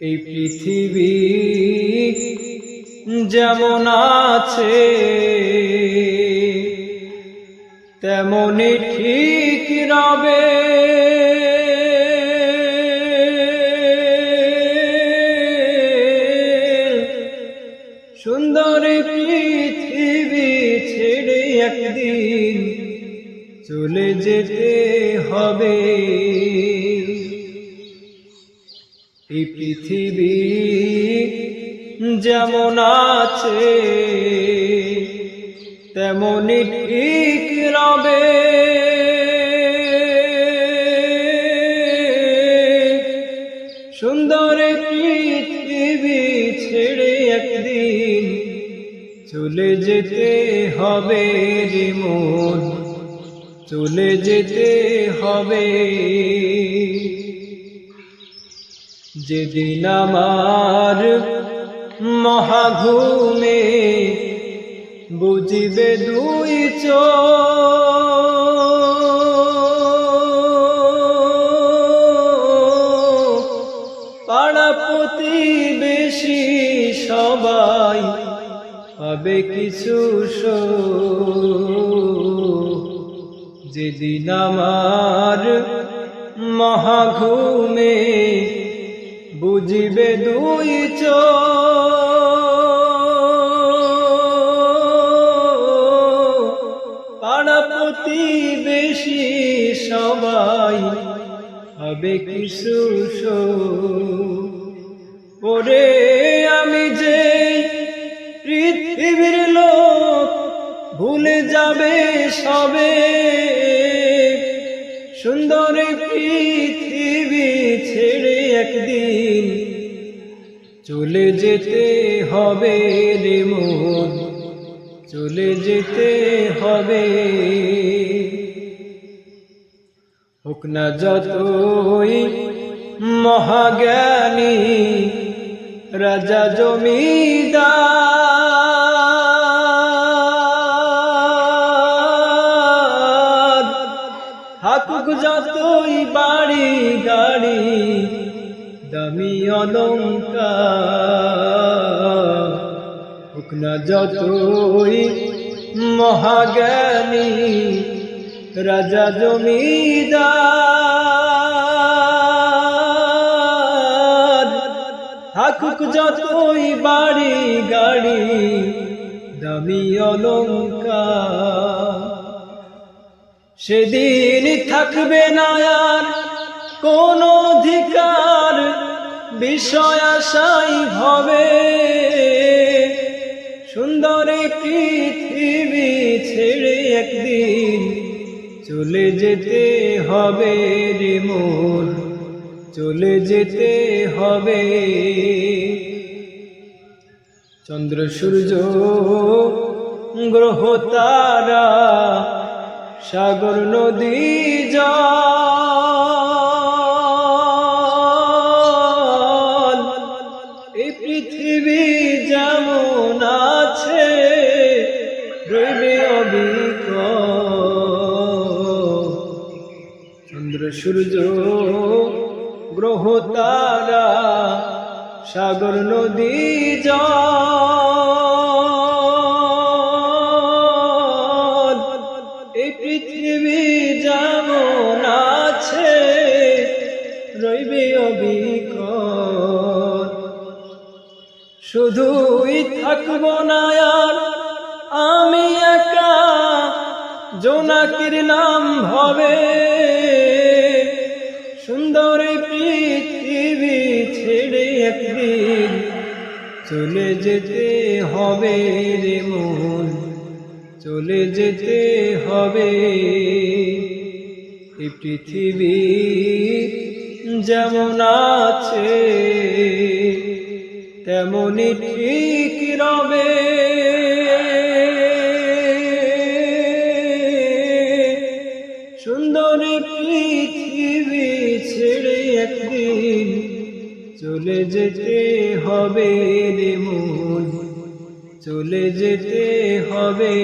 এই পৃথিবী যেমন আছে তেমনি ঠিক রবে। সুন্দর পৃথিবী ছেড়ে একদিন চলে যেতে হবে। এই পৃথিবী যেমন আছে তেমনি ঠিক রবে। সুন্দর পৃথিবী ছেড়ে একদিন চলে যেতে হবে রে মন, চলে যেতে হবে। যেদিন আমার মহাঘুমে বুঝিবে দুই চোখ, পাড়া প্রতিবেশী সবাই পাবে কিছু সুখ। যেদিন আমার মহাঘুমে বুঝিবে দুই চোখ, পাড়া প্রতিবেশী সবাই হবে কিছু সুখ। ওরে আমি যে পৃথিবীর লোক ভুলে যাবে সবে। সুন্দর পৃথিবী ছেড়ে একদিন চলে যেতে হবে রে মন, চলে যেতে হবে। হোক না যতই মহাজ্ঞানী রাজা জমিদার, থাকুক যতই বাড়ি গাড়ি দামি অলংকার, হোক না যতই মহাজ্ঞানী রাজা জমিদার, থাকুক যতই বাড়ি গাড়ি দামি অলংকার। সেদিন থাকবে না আর কোন অধিকার, বিষয় আশাই হবে। সুন্দর পৃথিবী ছেড়ে একদিন চলে যেতে হবে রে মন, চলে যেতে হবে। চন্দ্র সূর্য গ্রহ তারা সাগর নদী জল, এই পৃথিবী যেমন আছে রইবে অবিকল। চন্দ্র সূর্য গ্রহ তারা সাগর নদী জল, এই পৃথিবী যেমন আছে রইবে অবিকল। শুধুই থাকবো না আর আমি একা, জোনাকির নাম হবে। সুন্দর পৃথিবী ছেড়ে একদিন চলে যেতে হবে রে মন, চলে যেতে হবে। এই পৃথিবী যেমন আছে তেমনি ঠিক রবে। সুন্দর পৃথিবী ছেড়ে একদিন চলে যেতে হবে রে মন, চলে যেতে হবে।